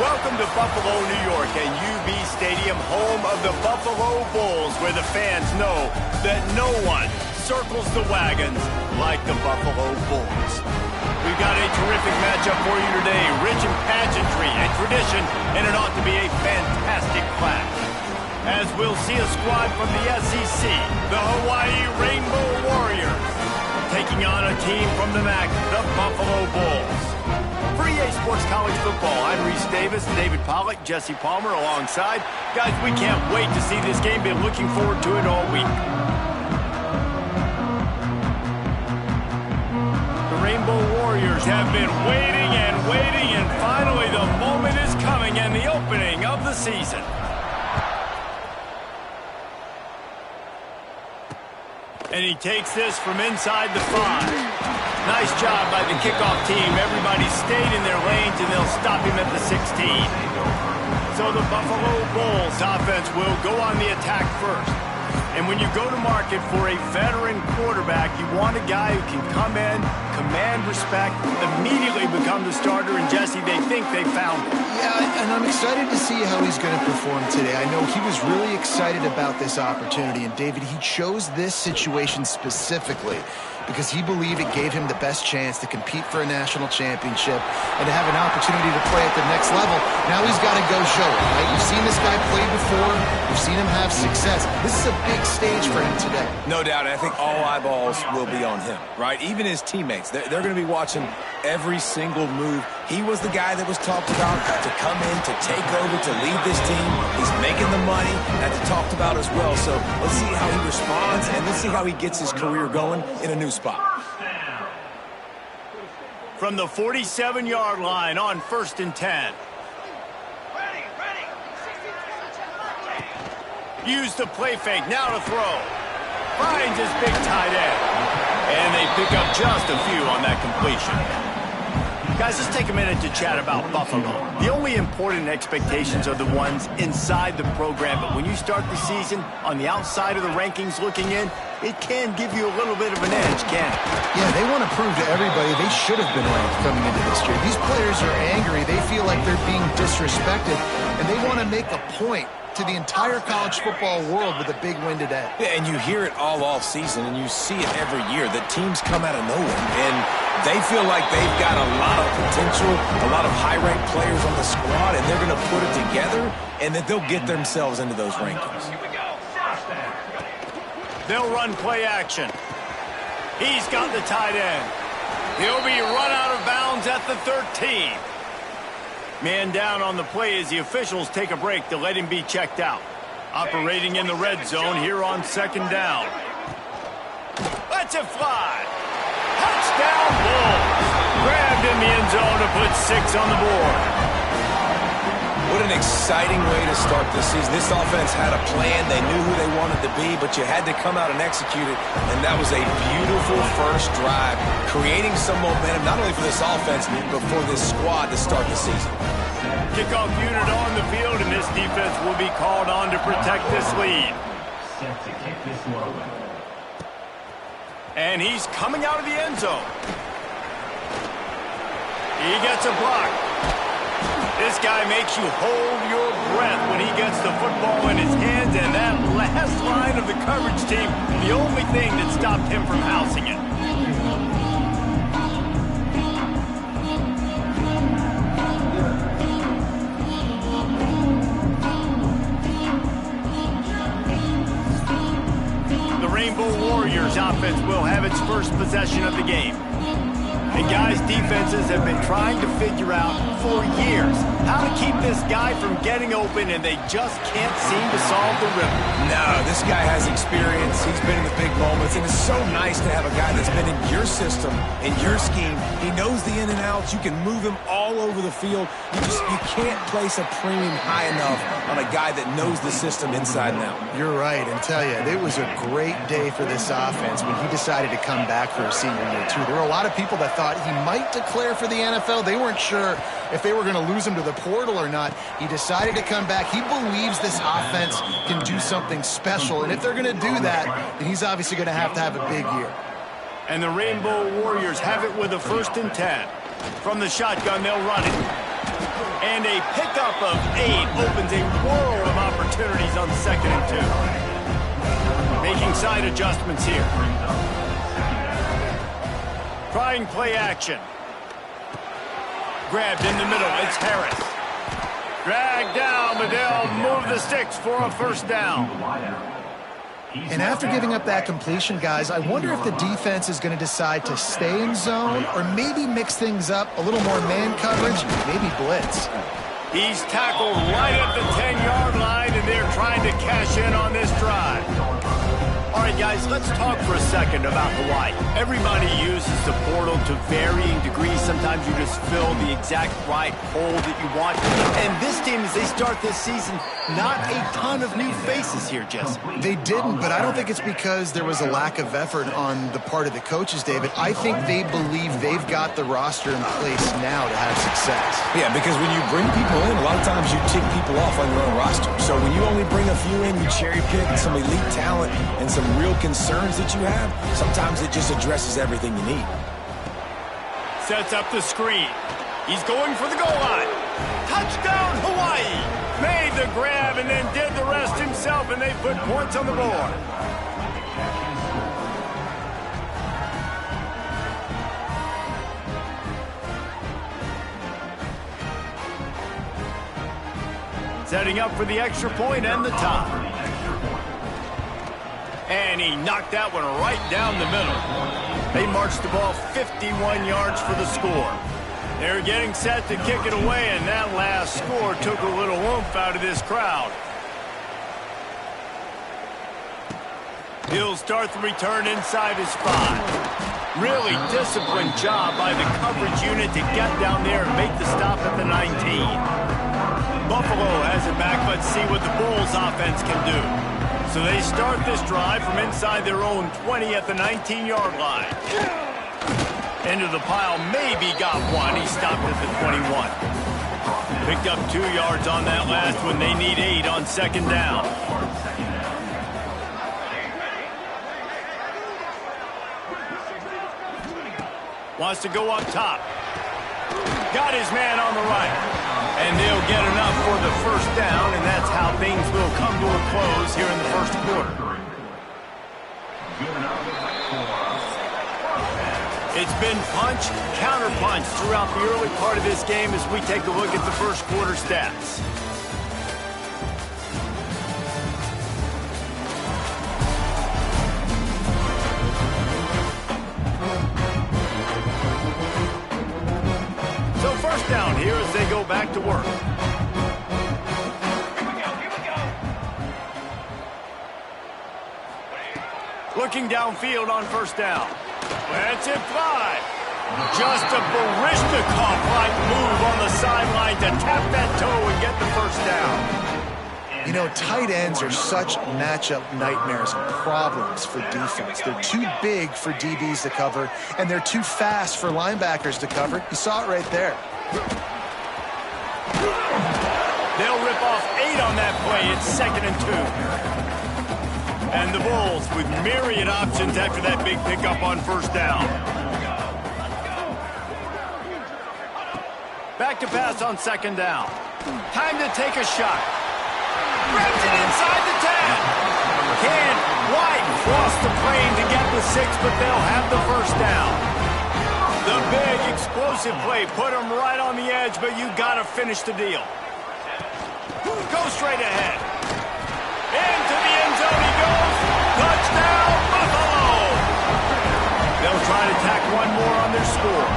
Welcome to Buffalo, New York, and UB Stadium, home of the Buffalo Bulls, where the fans know that no one circles the wagons like the Buffalo Bulls. We've got a terrific matchup for you today, rich in pageantry and tradition, and it ought to be a fantastic clash. As we'll see a squad from the SEC, the Hawaii Rainbow Warriors, taking on a team from the MAC, the Buffalo Bulls. For EA Sports College Football, I'm Reese Davis, David Pollack, Jesse Palmer alongside. Guys, we can't wait to see this game. Been looking forward to it all week. The Rainbow Warriors have been waiting, and finally the moment is coming and the opening of the season. And he takes this from inside the 5. Nice job by the kickoff team. Everybody stayed in their lanes, and they'll stop him at the 16. So the Buffalo Bulls offense will go on the attack first. And when you go to market for a veteran quarterback, you want a guy who can come in, command respect, immediately become the starter, and Jesse, they think they found him. Yeah, and I'm excited to see how he's going to perform today. I know he was really excited about this opportunity, and David, he chose this situation specifically because he believed it gave him the best chance to compete for a national championship and to have an opportunity to play at the next level. Now he's got to go show it, right? You've seen this guy play before. You've seen him have success. This is a big stage for him today. No doubt, and I think all eyeballs will be on him, right? Even his teammates, they're going to be watching every single move. He was the guy that was talked about to come in, to take over, to lead this team. He's making the money. That's talked about as well. So let's see how he responds, and let's see how he gets his career going in a new spot. From the 47-yard line on 1st and 10. Use the play fake, now to throw. Finds his big tight end. And they pick up just a few on that completion. Guys, let's take a minute to chat about Buffalo. The only important expectations are the ones inside the program, but when you start the season on the outside of the rankings looking in, it can give you a little bit of an edge, can't it? Yeah, they want to prove to everybody they should have been ranked coming into this year. These players are angry. They feel like they're being disrespected, and they want to make a point to the entire college football world with a big win today. Yeah, and you hear it all off season, and you see it every year. The teams come out of nowhere, and they feel like they've got a lot of potential, a lot of high-ranked players on the squad, and they're going to put it together, and that they'll get themselves into those rankings. They'll run play action. He's got the tight end. He'll be run out of bounds at the 13. Man down on the play as the officials take a break to let him be checked out. Operating in the red zone here on 2nd down. Let's it fly. Touchdown Bulls. Grabbed in the end zone to put 6 on the board. What an exciting way to start this season. This offense had a plan. They knew who they wanted to be, but you had to come out and execute it. And that was a beautiful first drive, creating some momentum, not only for this offense, but for this squad to start the season. Kickoff unit on the field, and this defense will be called on to protect this lead. And he's coming out of the end zone. He gets a block. This guy makes you hold your breath when he gets the football in his hands, and that last line of the coverage team, the only thing that stopped him from housing it. The Rainbow Warriors offense will have its first possession of the game. And guys, defenses have been trying to figure out for years how to keep this guy from getting open, and they just can't seem to solve the riddle. No, this guy has experience. He's been in the big moments, and it's so nice to have a guy that's been in your system, in your scheme. He knows the in and outs. You can move him all over the field. You can't place a premium high enough on a guy that knows the system inside and out. You're right, and tell you, it was a great day for this offense when he decided to come back for his senior year, too. There were a lot of people that thought he might declare for the NFL. They weren't sure if they were going to lose him to the portal or not. He decided to come back. He believes this offense can do something special, and if they're going to do that, then he's obviously going to have a big year. And the Rainbow Warriors have it with a 1st and 10. From the shotgun, they'll run it. And a pickup of 8 opens a world of opportunities on 2nd and 2. Making side adjustments here. Trying play action. Grabbed in the middle. It's Harris. Dragged down, but they'll move the sticks for a first down. And after giving up that completion, guys, I wonder if the defense is going to decide to stay in zone or maybe mix things up, a little more man coverage, maybe blitz. He's tackled right at the 10-yard line, and they're trying to cash in on this drive. All right, guys, let's talk for a second about Hawaii. Everybody uses the portal to varying degrees. Sometimes you just fill the exact right hole that you want. And this team, as they start this season, not a ton of new faces here, Jesse. They didn't, but I don't think it's because there was a lack of effort on the part of the coaches, David. I think they believe they've got the roster in place now to have success. Yeah, because when you bring people in, a lot of times you tick people off on your own roster. So when you only bring a few in, you cherry pick some elite talent and some real concerns that you have, sometimes it just addresses everything you need. Sets up the screen. He's going for the goal line. Touchdown, Hawaii! Made the grab and then did the rest himself, and they put points on the board. Setting up for the extra point and the tie. And he knocked that one right down the middle. They marched the ball 51 yards for the score. They're getting set to kick it away, and that last score took a little oomph out of this crowd. He'll start the return inside his 5. Really disciplined job by the coverage unit to get down there and make the stop at the 19. Buffalo has it back. Let's see what the Bulls offense can do. So they start this drive from inside their own 20 at the 19-yard line. Into the pile, maybe got one. He stopped at the 21. Picked up 2 yards on that last one. They need 8 on 2nd down. Wants to go up top. Got his man on the right. And they'll get enough for the first down, and that's how things will come to a close here in the first quarter. It's been punch, counter-punch throughout the early part of this game as we take a look at the first quarter stats. So first down here as they go back to work. Looking downfield on first down. Let's it fly. Just a Baryshnikov-like move on the sideline to tap that toe and get the first down. You know, tight ends are such matchup nightmares and problems for defense. They're too big for DBs to cover, and they're too fast for linebackers to cover. You saw it right there. They'll rip off 8 on that play. It's 2nd and 2. And the Bulls with myriad options after that big pickup on first down. Back to pass on 2nd down. Time to take a shot. Grabs it inside the 10. Can't quite cross the plane to get the 6, but they'll have the first down. The big explosive play put him right on the edge, but you got to finish the deal. Go straight ahead. Into the end zone he goes. Touchdown, Buffalo! They'll try to tack one more on their score.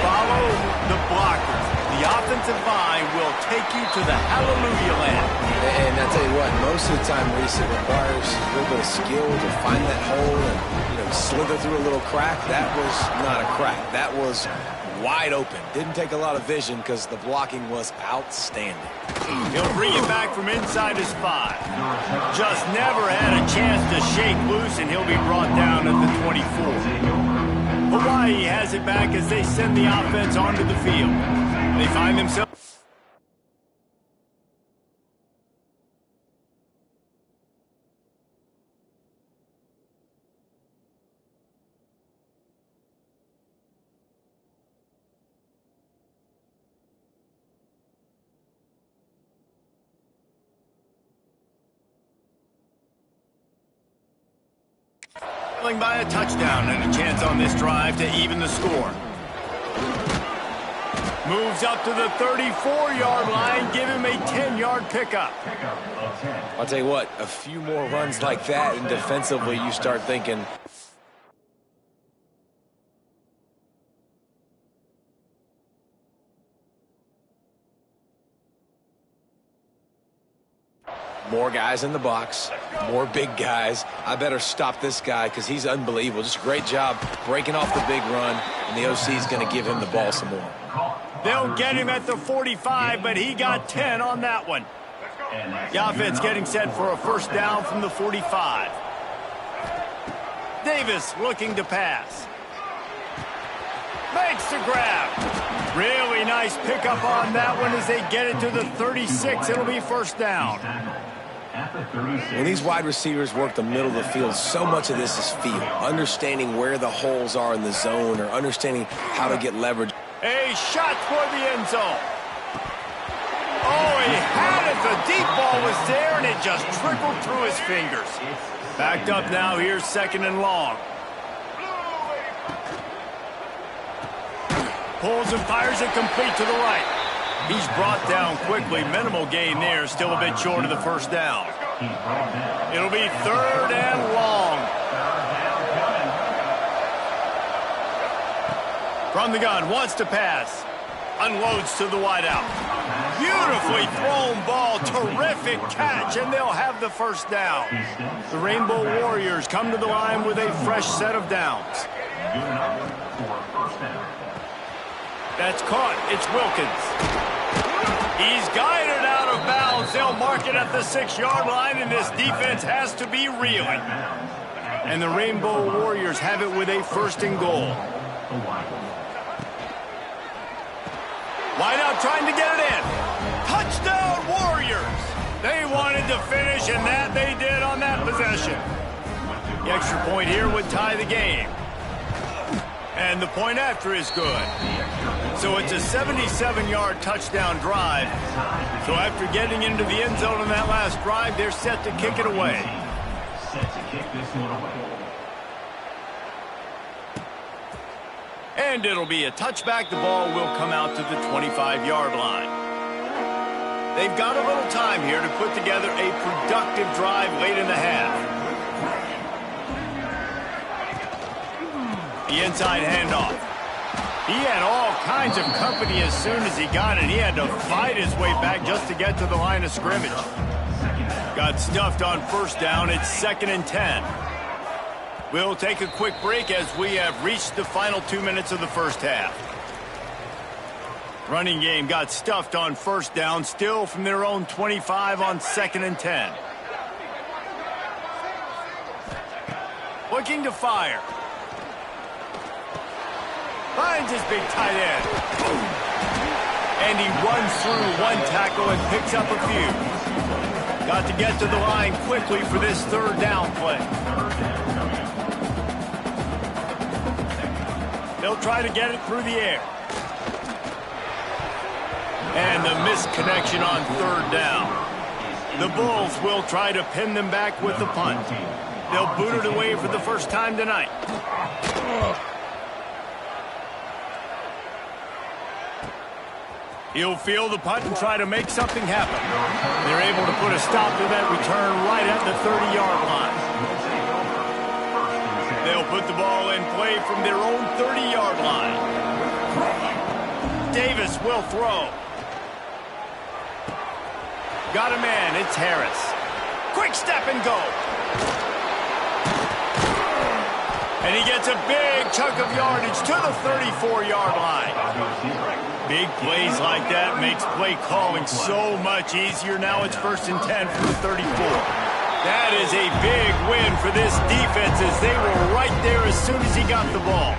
Follow the blockers. The offensive line will take you to the hallelujah land. And I tell you what, most of the time, Reese, it requires a little bit of skill to find that hole and slither through a little crack. That was not a crack. That was wide open. Didn't take a lot of vision because the blocking was outstanding. He'll bring it back from inside his 5. Just never had a chance to shake loose, and he'll be brought down at the 24. Hawaii has it back as they send the offense onto the field. They find themselves... By a touchdown and a chance on this drive to even the score. Moves up to the 34-yard line, give him a 10-yard pickup. I'll tell you what, a few more runs like that, and defensively you start thinking, more guys in the box, more big guys. I better stop this guy because he's unbelievable. Just a great job breaking off the big run, and the OC is going to give him the ball some more. They'll get him at the 45, but he got 10 on that one. The offense getting set for a first down from the 45. Davis looking to pass. Makes the grab. Really nice pickup on that one as they get it to the 36. It'll be first down. When these wide receivers work the middle of the field, so much of this is feel. Understanding where the holes are in the zone or understanding how to get leverage. A shot toward the end zone. Oh, he had it. The deep ball was there, and it just trickled through his fingers. Backed up now. Here's second and long. Pulls and fires it complete to the right. He's brought down quickly. Minimal gain there. Still a bit short of the first down. It'll be third and long. From the gun, wants to pass. Unloads to the wideout. Beautifully thrown ball. Terrific catch, and they'll have the first down. The Rainbow Warriors come to the line with a fresh set of downs. That's caught. It's Wilkins. He's guided out of bounds. They'll mark it at the 6-yard line, and this defense has to be reeling. And the Rainbow Warriors have it with a first and goal. Wide out trying to get it in. Touchdown Warriors. They wanted to finish, and that they did on that possession. The extra point here would tie the game. And the point after is good. So it's a 77-yard touchdown drive. So after getting into the end zone in that last drive, they're set to kick it away. And it'll be a touchback. The ball will come out to the 25-yard line. They've got a little time here to put together a productive drive late in the half. The inside handoff. He had all kinds of company as soon as he got it. He had to fight his way back just to get to the line of scrimmage. Got stuffed on first down. It's 2nd and 10. We'll take a quick break as we have reached the final 2 minutes of the first half. Running game got stuffed on first down, still from their own 25 on 2nd and 10. Looking to fire. Finds his big tight end. And he runs through one tackle and picks up a few. Got to get to the line quickly for this third down play. They'll try to get it through the air. And the misconnection on third down. The Bulls will try to pin them back with the punt. They'll boot it away for the first time tonight. He'll field the punt and try to make something happen. They're able to put a stop to that return right at the 30-yard line. They'll put the ball in play from their own 30-yard line. Davis will throw. Got a man. It's Harris. Quick step and go. And he gets a big chunk of yardage to the 34-yard line. Big plays like that makes play calling so much easier. Now it's 1st and 10 from the 34. That is a big win for this defense as they were right there as soon as he got the ball.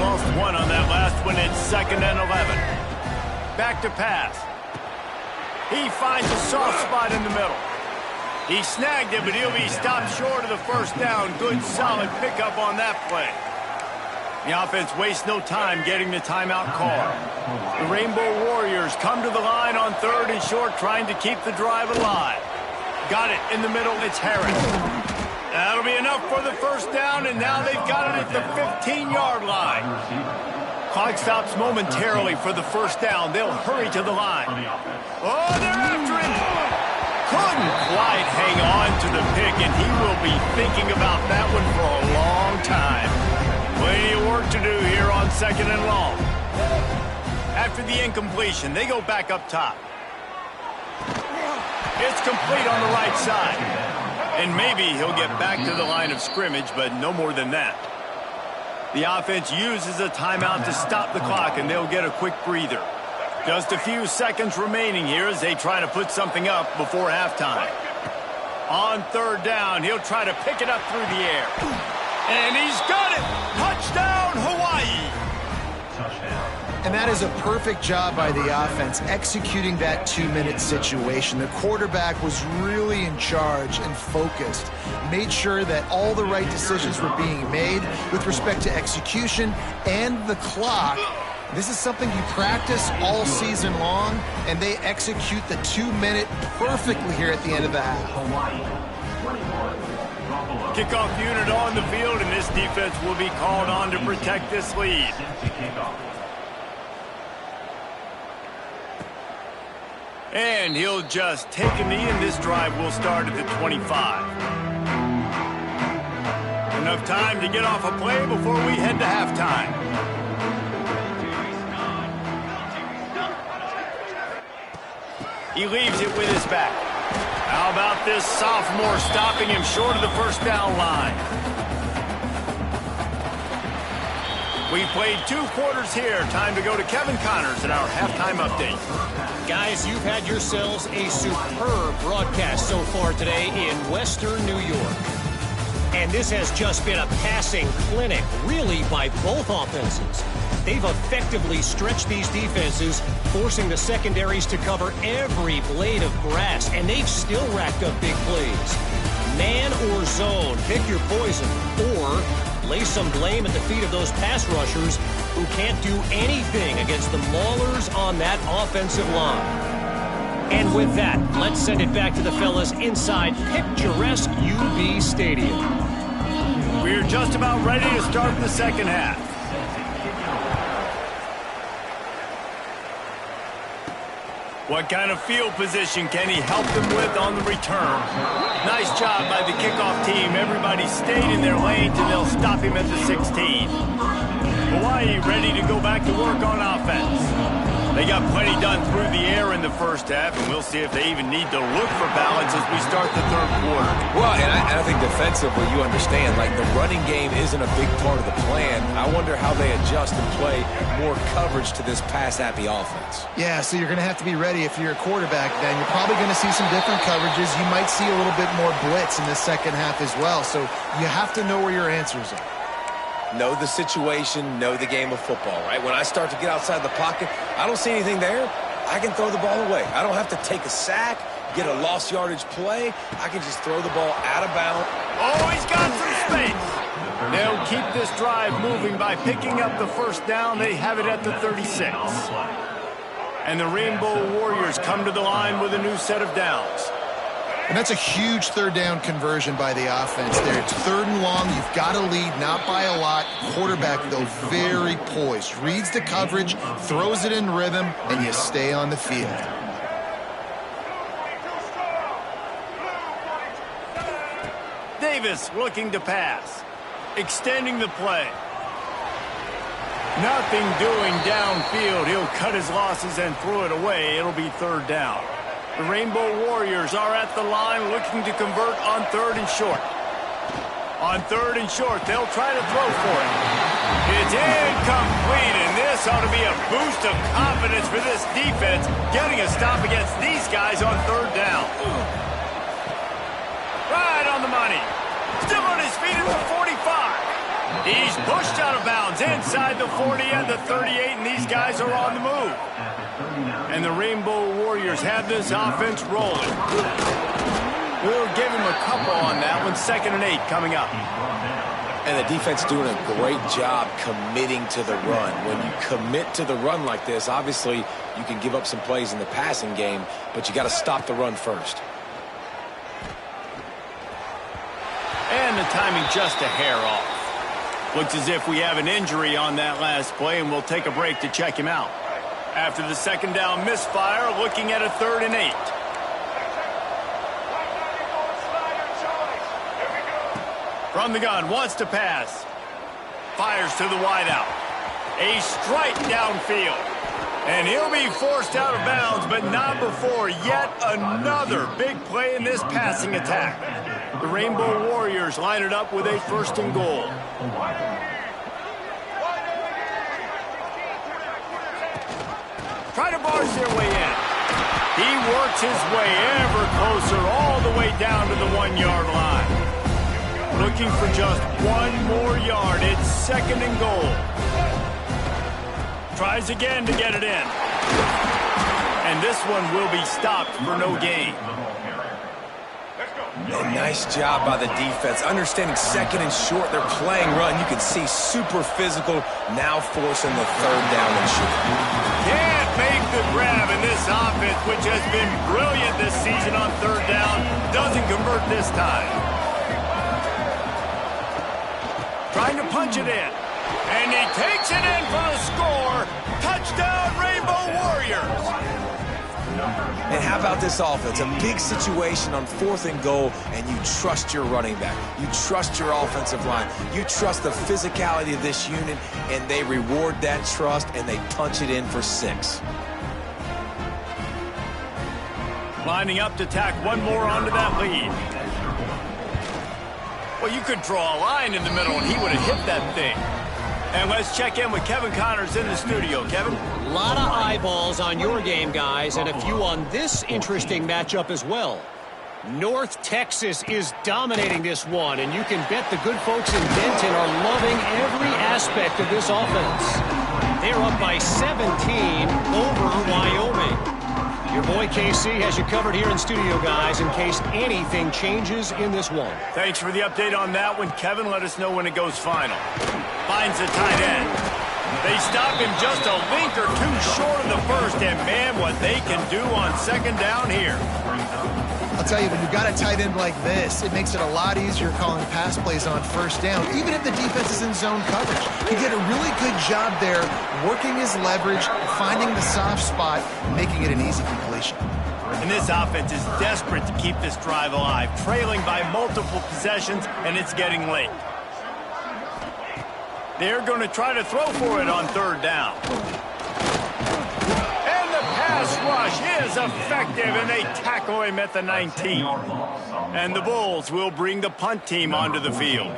Lost one on that last one. It's 2nd and 11. Back to pass. He finds a soft spot in the middle. He snagged it, but he'll be stopped short of the first down. Good, solid pickup on that play. The offense wastes no time getting the timeout call. The Rainbow Warriors come to the line on 3rd and short, trying to keep the drive alive. Got it in the middle. It's Harris. That'll be enough for the first down, and now they've got it at the 15-yard line. Clock stops momentarily for the first down. They'll hurry to the line. Oh, they're after him. Couldn't quite hang on to the pick, and he will be thinking about that one for a long time. Plenty of work to do here on 2nd and long. After the incompletion, they go back up top. It's complete on the right side. And maybe he'll get back to the line of scrimmage, but no more than that. The offense uses a timeout to stop the clock, and they'll get a quick breather. Just a few seconds remaining here as they try to put something up before halftime. On 3rd down, he'll try to pick it up through the air. And he's got it! Touchdown, Hawaii! And that is a perfect job by the offense, executing that 2-minute situation. The quarterback was really in charge and focused, made sure that all the right decisions were being made with respect to execution and the clock. This is something you practice all season long, and they execute the 2-minute perfectly here at the end of the half. Kickoff unit on the field, and this defense will be called on to protect this lead. And he'll just take a knee, and this drive will start at the 25. Enough time to get off a play before we head to halftime. He leaves it with his back. How about this sophomore stopping him short of the first down line? We played 2 quarters here. Time to go to Kevin Connors in our halftime update. Guys, you've had yourselves a superb broadcast so far today in Western New York. And this has just been a passing clinic, really, by both offenses. They've effectively stretched these defenses, forcing the secondaries to cover every blade of grass, and they've still racked up big plays. Man or zone, pick your poison, or lay some blame at the feet of those pass rushers who can't do anything against the maulers on that offensive line. And with that, let's send it back to the fellas inside picturesque UB Stadium. We're just about ready to start the second half. What kind of field position can he help them with on the return? Nice job by the kickoff team. Everybody stayed in their lanes, and they'll stop him at the 16. Hawaii ready to go back to work on offense. They got plenty done through the air in the first half, and we'll see if they even need to look for balance as we start the 3rd quarter. Well, and I think defensively, you understand, like the running game isn't a big part of the plan. I wonder how they adjust and play more coverage to this pass-happy offense. Yeah, so you're going to have to be ready if you're a quarterback then. You're probably going to see some different coverages. You might see a little bit more blitz in the second half as well. So you have to know where your answers are. Know the situation, know the game of football, right? When I start to get outside the pocket, I don't see anything there. I can throw the ball away. I don't have to take a sack, get a lost yardage play. I can just throw the ball out of bounds. Oh, he's got some space. They'll keep this drive moving by picking up the first down. They have it at the 36. And the Rainbow Warriors come to the line with a new set of downs. And that's a huge 3rd down conversion by the offense there. It's 3rd and long. You've got to lead, not by a lot. Quarterback, though, very poised. Reads the coverage, throws it in rhythm, and you stay on the field. Davis looking to pass. Extending the play. Nothing doing downfield. He'll cut his losses and throw it away. It'll be 3rd down. The Rainbow Warriors are at the line looking to convert on 3rd and short. On 3rd and short, they'll try to throw for it. It's incomplete, and this ought to be a boost of confidence for this defense, getting a stop against these guys on 3rd down. Right on the money. Still on his feet at the 45. He's pushed out of bounds inside the 40 and the 38, and these guys are on the move. And the Rainbow Warriors have this offense rolling. We'll give him a couple on that one. 2nd and 8 coming up. And the defense doing a great job committing to the run. When you commit to the run like this, obviously you can give up some plays in the passing game, but you got to stop the run first. And timing just a hair off. Looks as if we have an injury on that last play, and we'll take a break to check him out. After the second down misfire, looking at a 3rd and 8. From the gun, wants to pass. Fires to the wideout. A strike downfield. And he'll be forced out of bounds, but not before yet another big play in this passing attack. The Rainbow Warriors line it up with a 1st and goal. Try to barge their way in. He works his way ever closer all the way down to the 1-yard line. Looking for just 1 more yard. It's 2nd and goal. Tries again to get it in. And this one will be stopped for no gain. A nice job by the defense. Understanding 2nd and short, they're playing run. You can see super physical, now forcing the 3rd down and short. Can't make the grab in this offense, which has been brilliant this season on 3rd down. Doesn't convert this time. Trying to punch it in. And he takes it in for the score. Touchdown, Rainbow Warriors. And how about this offense? A big situation on 4th and goal, and you trust your running back. You trust your offensive line. You trust the physicality of this unit, and they reward that trust, and they punch it in for 6. Lining up to tack 1 more onto that lead. Well, you could draw a line in the middle, and he would have hit that thing. And let's check in with Kevin Connors in the studio. Kevin? A lot of eyeballs on your game, guys, and a few on this interesting matchup as well. North Texas is dominating this one, and you can bet the good folks in Denton are loving every aspect of this offense. They're up by 17 over Wyoming. Your boy KC has you covered here in studio, guys, in case anything changes in this one. Thanks for the update on that one, Kevin. Let us know when it goes final. Finds the tight end. They stop him just a link or 2 short of the first, and man, what they can do on 2nd down here. I'll tell you, when you've got a tight end like this, it makes it a lot easier calling pass plays on 1st down, even if the defense is in zone coverage. He did a really good job there, working his leverage, finding the soft spot, and making it an easy completion. And this offense is desperate to keep this drive alive, trailing by multiple possessions, and it's getting late. They're going to try to throw for it on 3rd down. And the pass rush is effective, and they tackle him at the 19. And the Bulls will bring the punt team onto the field.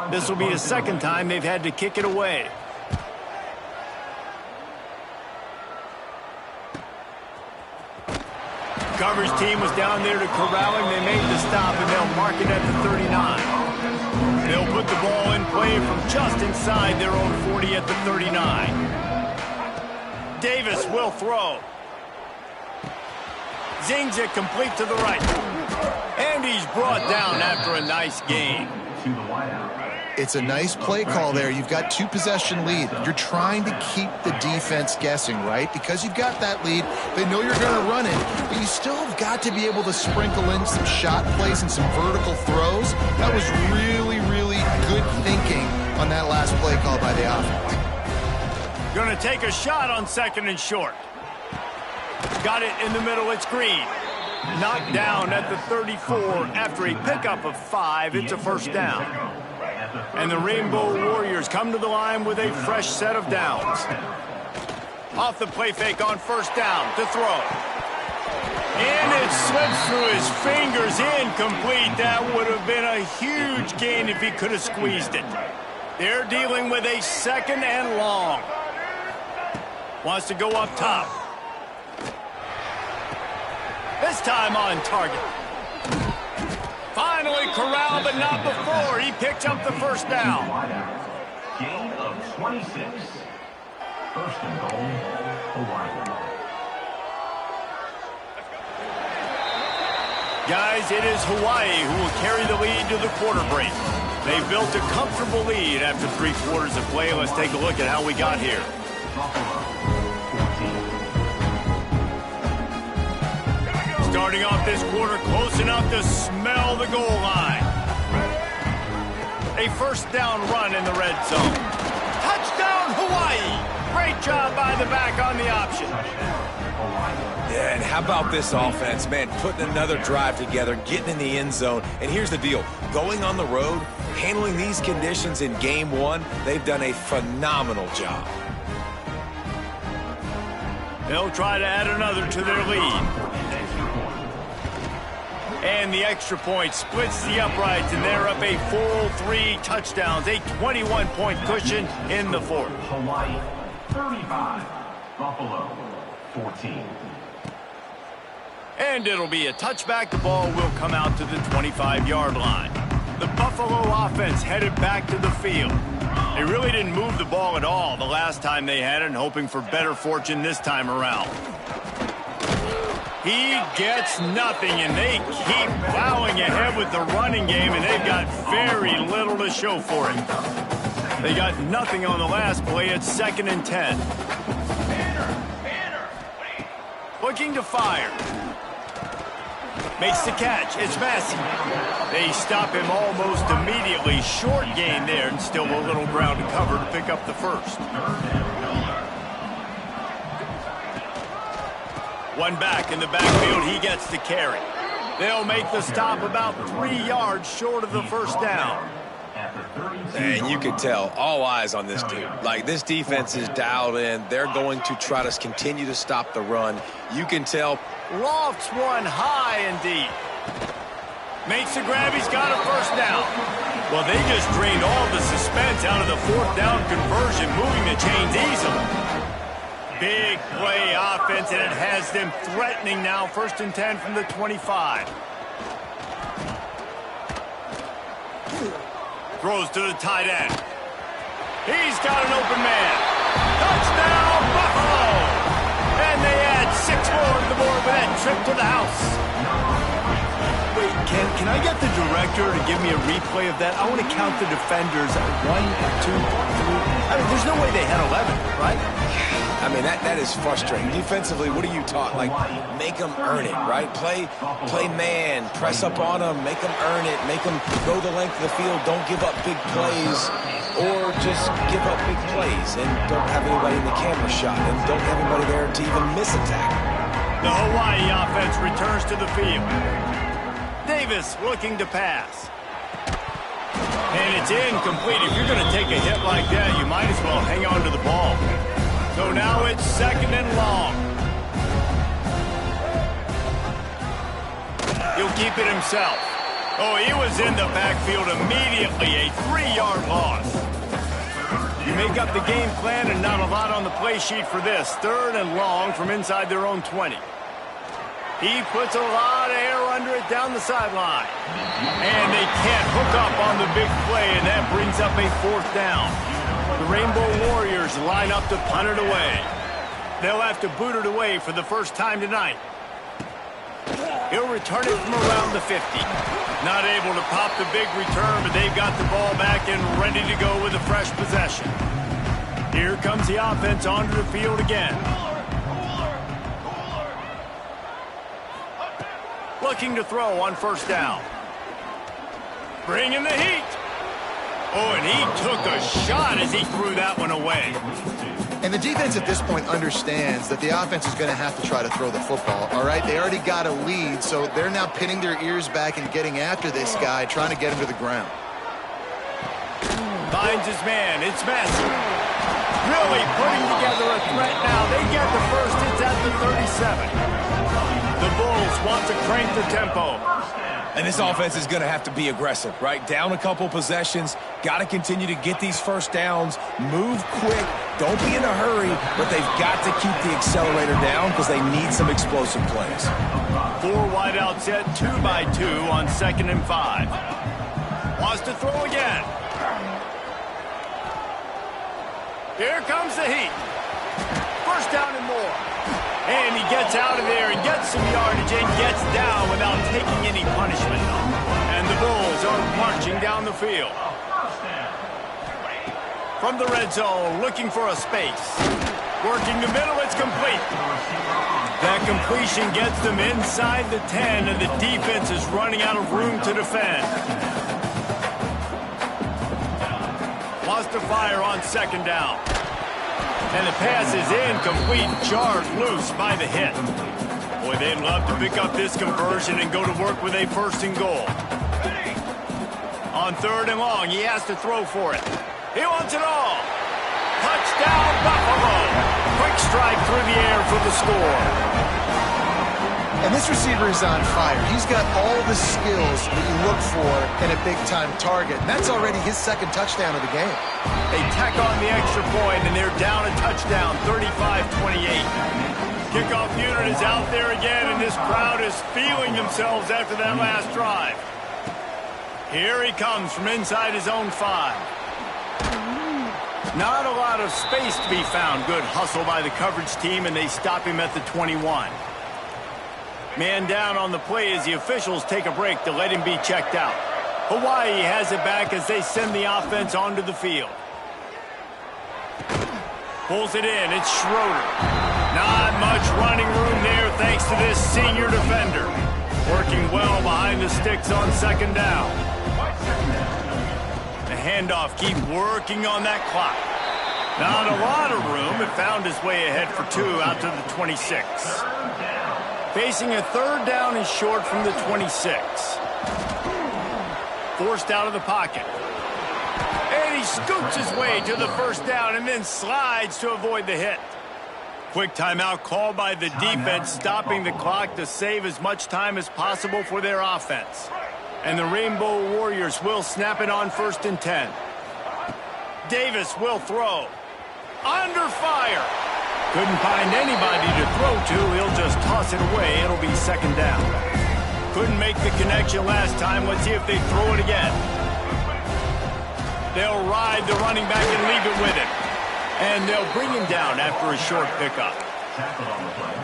This will be the 2nd time they've had to kick it away. Coverage team was down there to corral him. They made the stop, and they'll mark it at the 39. They'll put the ball in play from just inside their own 40 at the 39. Davis will throw. Zings it complete to the right. And he's brought down after a nice gain. It's a nice play call there. You've got 2-possession lead. You're trying to keep the defense guessing, right? Because you've got that lead, they know you're going to run it, but you still have got to be able to sprinkle in some shot plays and some vertical throws. That was really, really good thinking on that last play call by the offense. Going to take a shot on 2nd and short. Got it in the middle. It's Green. Knocked down at the 34 after a pickup of 5. It's a 1st down. And the Rainbow Warriors come to the line with a fresh set of downs. Off the play fake on 1st down to throw. And it slips through his fingers, incomplete. That would have been a huge gain if he could have squeezed it. They're dealing with a 2nd and long. Wants to go up top. This time on target. Finally corralled, but not before. He picked up the 1st down. Gain of 26. 1st and goal, Hawaii. Guys, it is Hawaii who will carry the lead to the quarter break. They built a comfortable lead after 3 quarters of play. Let's take a look at how we got here. Starting off this quarter close enough to smell the goal line. A first down run in the red zone. Touchdown, Hawaii! Great job by the back on the option. Yeah, and how about this offense, man, putting another drive together, getting in the end zone. And here's the deal. Going on the road, handling these conditions in game one, they've done a phenomenal job. They'll try to add another to their lead. And the extra point splits the uprights, and they're up a full 3 touchdowns, a 21-point cushion in the fourth. Hawaii 35, Buffalo 14. And it'll be a touchback. The ball will come out to the 25-yard line. The Buffalo offense headed back to the field. They really didn't move the ball at all the last time they had it, and hoping for better fortune this time around. He gets nothing, and they keep plowing ahead with the running game, and they've got very little to show for it. They got nothing on the last play. It's 2nd and 10. Looking to fire. Makes the catch. It's Massey. They stop him almost immediately. Short gain there, and still a little ground to cover to pick up the first. One back in the backfield. He gets the carry. They'll make the stop about 3 yards short of the first down. And you can tell, all eyes on this dude. Like, this defense is dialed in. They're going to try to continue to stop the run. You can tell. Lofts one high and deep. Makes the grab. He's got a first down. Well, they just drained all the suspense out of the 4th down conversion, moving the chains easily. Big play offense, and it has them threatening now. 1st and 10 from the 25. Throws to the tight end. He's got an open man. Touchdown, Buffalo! And they add 6 more to the board with that trip to the house. Wait, can I get the director to give me a replay of that? I want to count the defenders. 1, 2, 3. I mean, there's no way they had 11, right? I mean, that is frustrating. Defensively, what are you taught? Like, make them earn it, right? Play man, press up on them, make them earn it, make them go the length of the field, don't give up big plays, or just give up big plays and don't have anybody in the camera shot and don't have anybody there to even miss a tackle. The Hawaii offense returns to the field. Davis looking to pass. And it's incomplete. If you're going to take a hit like that, you might as well hang on to the ball. So now it's 2nd and long. He'll keep it himself. Oh, he was in the backfield immediately. A 3-yard loss. You make up the game plan and not a lot on the play sheet for this. 3rd and long from inside their own 20. He puts a lot of air under it down the sideline. And they can't hook up on the big play, and that brings up a 4th down. The Rainbow Warriors line up to punt it away. They'll have to boot it away for the first time tonight. He'll return it from around the 50. Not able to pop the big return, but they've got the ball back and ready to go with a fresh possession. Here comes the offense onto the field again. Looking to throw on 1st down. Bringing the heat. Oh, and he took a shot as he threw that one away. And the defense at this point understands that the offense is going to have to try to throw the football, all right? They already got a lead, so they're now pinning their ears back and getting after this guy, trying to get him to the ground. Finds his man. It's Massey. Really putting together a threat now. They get the first. It's at the 37. The Bulls want to crank the tempo. And this offense is going to have to be aggressive, right? Down a couple possessions. Got to continue to get these first downs. Move quick. Don't be in a hurry, but they've got to keep the accelerator down because they need some explosive plays. 4 wide out set, 2 by 2 on 2nd and 5. Wants to throw again. Here comes the heat. First down and more. And he gets out of there and gets some yardage and gets down without taking any punishment. And the Bulls are marching down the field. From the red zone, looking for a space. Working the middle, it's complete. That completion gets them inside the 10, and the defense is running out of room to defend. wants to fire on second down. And the pass is incomplete, jarred loose by the hit. Boy, they'd love to pick up this conversion and go to work with a first and goal. On third and long, he has to throw for it. He wants it all. Touchdown, Buffalo. Quick strike through the air for the score. And this receiver is on fire. He's got all the skills that you look for in a big-time target. And that's already his second touchdown of the game. They tack on the extra point, and they're down a touchdown, 35-28. Kickoff unit is out there again, and this crowd is feeling themselves after that last drive. Here he comes from inside his own 5. Not a lot of space to be found. Good hustle by the coverage team, and they stop him at the 21. Man down on the play as the officials take a break to let him be checked out. Hawaii has it back as they send the offense onto the field. Pulls it in. It's Schroeder. Not much running room there thanks to this senior defender. Working well behind the sticks on second down. The handoff, keep working on that clock. Not a lot of room. It found its way ahead for 2 out to the 26. Facing a third down and short from the 26. Forced out of the pocket. And he scoots his way to the first down and then slides to avoid the hit. Quick timeout called by the defense, stopping the clock to save as much time as possible for their offense. And the Rainbow Warriors will snap it on 1st and 10. Davis will throw. Under fire. Couldn't find anybody to throw to. He'll just toss it away. It'll be second down. Couldn't make the connection last time. Let's see if they throw it again. They'll ride the running back and leave it with him. And they'll bring him down after a short pickup.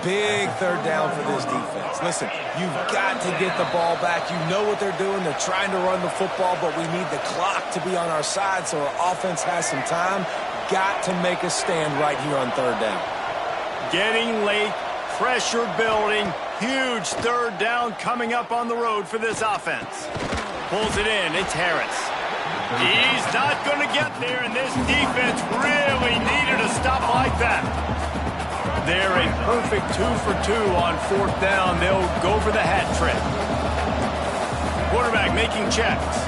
Big third down for this defense. Listen, you've got to get the ball back. You know what they're doing. They're trying to run the football, but we need the clock to be on our side so our offense has some time. Got to make a stand right here on third down. Getting late, pressure building, huge third down coming up on the road for this offense. Pulls it in, it's Harris. He's not going to get there, and this defense really needed a stop like that. They're a perfect 2 for 2 on 4th down. They'll go for the hat trick. Quarterback making checks.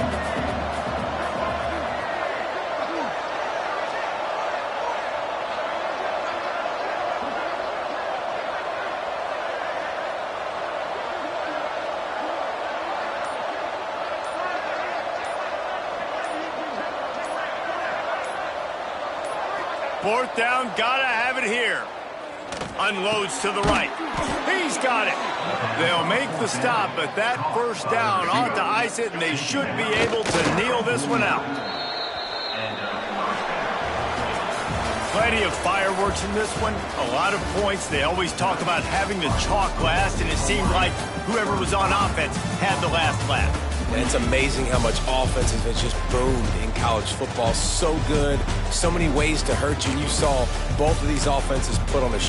Fourth down, gotta have it here. Unloads to the right. He's got it. They'll make the stop, but that first down ought to ice it, and they should be able to kneel this one out. Plenty of fireworks in this one. A lot of points. They always talk about having the chalk last, and it seemed like whoever was on offense had the last laugh. And it's amazing how much offense has just boomed in college football. So good. So many ways to hurt you. You saw both of these offenses put on a